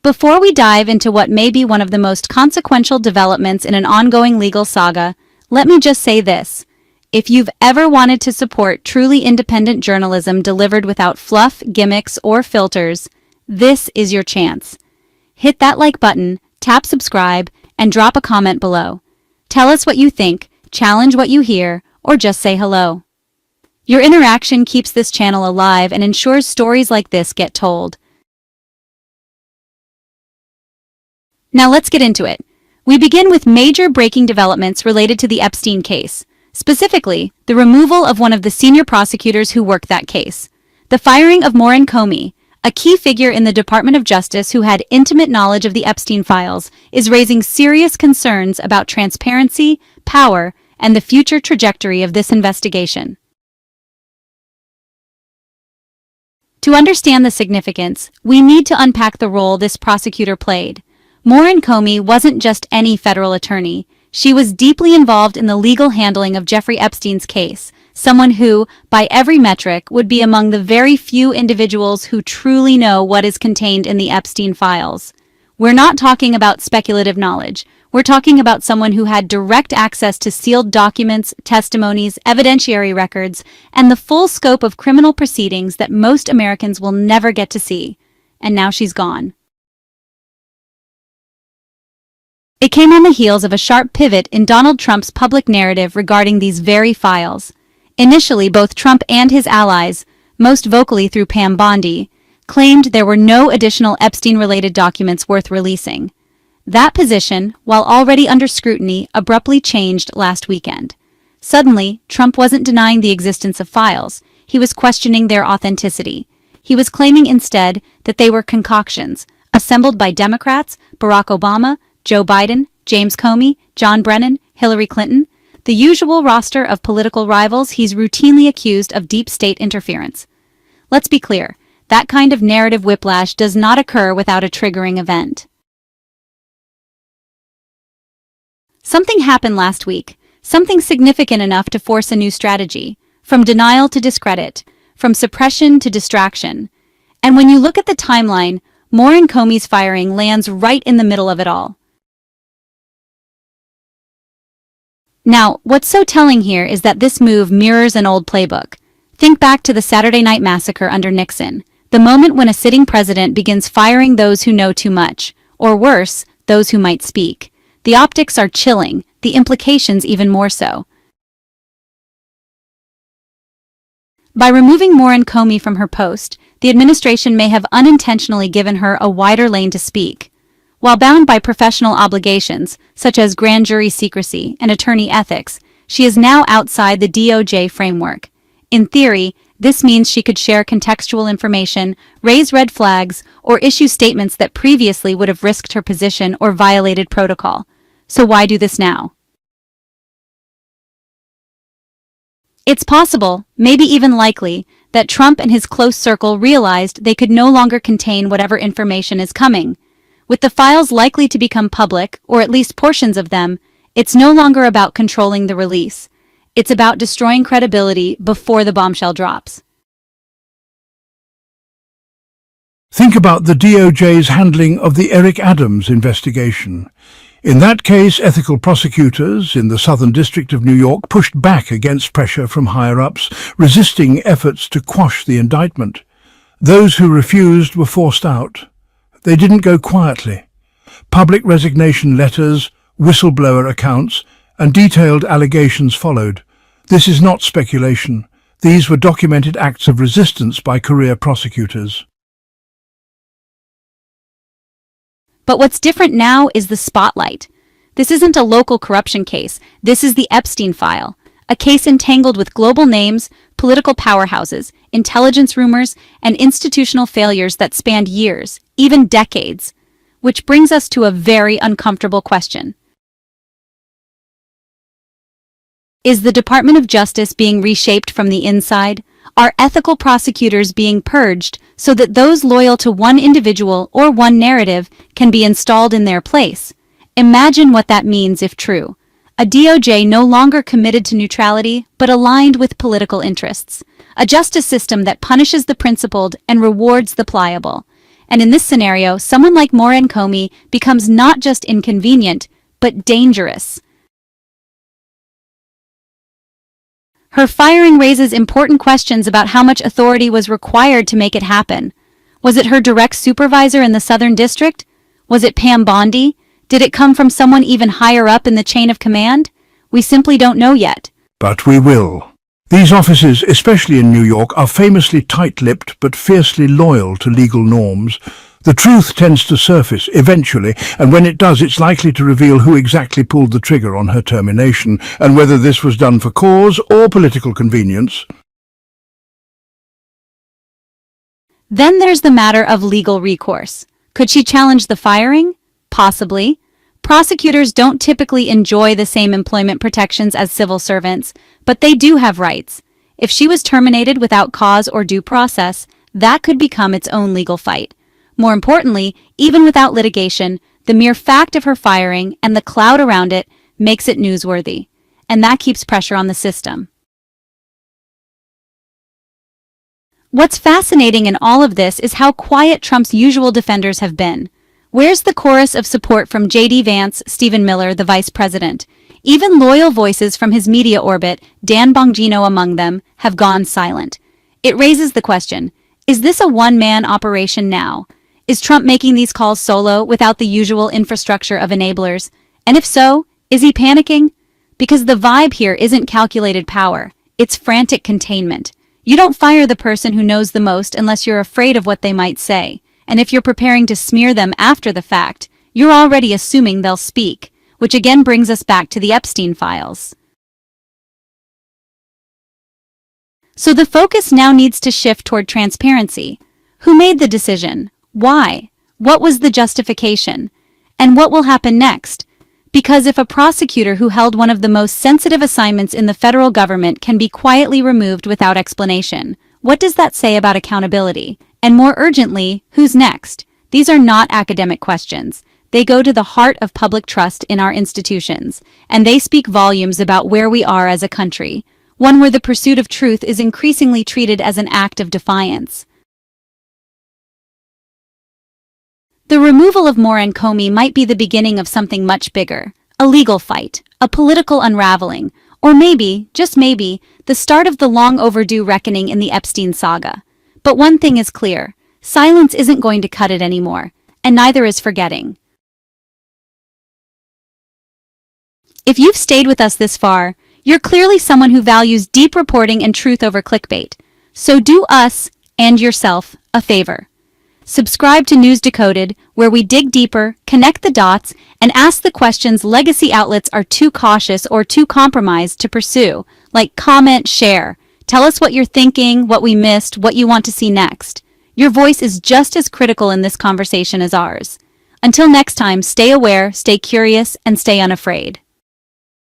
Before we dive into what may be one of the most consequential developments in an ongoing legal saga, let me just say this. If you've ever wanted to support truly independent journalism delivered without fluff, gimmicks, or filters, this is your chance. Hit that like button, tap subscribe, and drop a comment below. Tell us what you think, challenge what you hear, or just say hello. Your interaction keeps this channel alive and ensures stories like this get told. Now let's get into it. We begin with major breaking developments related to the Epstein case, specifically the removal of one of the senior prosecutors who worked that case. The firing of Maurene Comey, a key figure in the Department of Justice who had intimate knowledge of the Epstein files, is raising serious concerns about transparency, power, and the future trajectory of this investigation. To understand the significance, we need to unpack the role this prosecutor played. Maurene Comey wasn't just any federal attorney. She was deeply involved in the legal handling of Jeffrey Epstein's case, someone who, by every metric, would be among the very few individuals who truly know what is contained in the Epstein files. We're not talking about speculative knowledge. We're talking about someone who had direct access to sealed documents, testimonies, evidentiary records, and the full scope of criminal proceedings that most Americans will never get to see. And now she's gone. It came on the heels of a sharp pivot in Donald Trump's public narrative regarding these very files. Initially, both Trump and his allies, most vocally through Pam Bondi, claimed there were no additional Epstein-related documents worth releasing. That position, while already under scrutiny, abruptly changed last weekend. Suddenly, Trump wasn't denying the existence of files. He was questioning their authenticity. He was claiming instead that they were concoctions, assembled by Democrats, Barack Obama, Joe Biden, James Comey, John Brennan, Hillary Clinton, the usual roster of political rivals he's routinely accused of deep state interference. Let's be clear, that kind of narrative whiplash does not occur without a triggering event. Something happened last week, something significant enough to force a new strategy, from denial to discredit, from suppression to distraction. And when you look at the timeline, Maurene Comey's firing lands right in the middle of it all. Now, what's so telling here is that this move mirrors an old playbook. Think back to the Saturday Night Massacre under Nixon, the moment when a sitting president begins firing those who know too much, or worse, those who might speak. The optics are chilling, the implications even more so. By removing Maurene Comey from her post, the administration may have unintentionally given her a wider lane to speak. While bound by professional obligations, such as grand jury secrecy and attorney ethics, she is now outside the DOJ framework. In theory, this means she could share contextual information, raise red flags, or issue statements that previously would have risked her position or violated protocol. So why do this now? It's possible, maybe even likely, that Trump and his close circle realized they could no longer contain whatever information is coming. With the files likely to become public, or at least portions of them, it's no longer about controlling the release. It's about destroying credibility before the bombshell drops. Think about the DOJ's handling of the Eric Adams investigation. In that case, ethical prosecutors in the Southern District of New York pushed back against pressure from higher-ups, resisting efforts to quash the indictment. Those who refused were forced out. They didn't go quietly. Public resignation letters, whistleblower accounts, and detailed allegations followed. This is not speculation. These were documented acts of resistance by career prosecutors. But what's different now is the spotlight. This isn't a local corruption case. This is the Epstein file, a case entangled with global names, political powerhouses, intelligence rumors, and institutional failures that spanned years, even decades. Which brings us to a very uncomfortable question. Is the Department of Justice being reshaped from the inside? Are ethical prosecutors being purged so that those loyal to one individual or one narrative can be installed in their place? Imagine what that means if true. A DOJ no longer committed to neutrality, but aligned with political interests. A justice system that punishes the principled and rewards the pliable. And in this scenario, someone like Maurene Comey becomes not just inconvenient, but dangerous. Her firing raises important questions about how much authority was required to make it happen. Was it her direct supervisor in the Southern District? Was it Pam Bondi? Did it come from someone even higher up in the chain of command? We simply don't know yet. But we will. These offices, especially in New York, are famously tight-lipped but fiercely loyal to legal norms. The truth tends to surface eventually, and when it does, it's likely to reveal who exactly pulled the trigger on her termination, and whether this was done for cause or political convenience. Then there's the matter of legal recourse. Could she challenge the firing? Possibly. Prosecutors don't typically enjoy the same employment protections as civil servants, but they do have rights. If she was terminated without cause or due process, that could become its own legal fight. More importantly, even without litigation, the mere fact of her firing and the cloud around it makes it newsworthy, and that keeps pressure on the system. What's fascinating in all of this is how quiet Trump's usual defenders have been. Where's the chorus of support from J.D. Vance, Stephen Miller, the vice president? Even loyal voices from his media orbit, Dan Bongino among them, have gone silent. It raises the question, is this a one-man operation now? Is Trump making these calls solo without the usual infrastructure of enablers? And if so, is he panicking? Because the vibe here isn't calculated power, it's frantic containment. You don't fire the person who knows the most unless you're afraid of what they might say. And if you're preparing to smear them after the fact, you're already assuming they'll speak, which again brings us back to the Epstein files. So the focus now needs to shift toward transparency. Who made the decision? Why? What was the justification? And what will happen next? Because if a prosecutor who held one of the most sensitive assignments in the federal government can be quietly removed without explanation, what does that say about accountability? And more urgently, who's next? These are not academic questions. They go to the heart of public trust in our institutions, and they speak volumes about where we are as a country, one where the pursuit of truth is increasingly treated as an act of defiance. The removal of Maurene Comey might be the beginning of something much bigger, a legal fight, a political unraveling, or maybe, just maybe, the start of the long overdue reckoning in the Epstein saga. But one thing is clear, silence isn't going to cut it anymore, and neither is forgetting. If you've stayed with us this far, you're clearly someone who values deep reporting and truth over clickbait. So do us, and yourself, a favor. Subscribe to NewsDecoded, where we dig deeper, connect the dots, and ask the questions legacy outlets are too cautious or too compromised to pursue, like comment, share. Tell us what you're thinking, what we missed, what you want to see next. Your voice is just as critical in this conversation as ours. Until next time, stay aware, stay curious, and stay unafraid.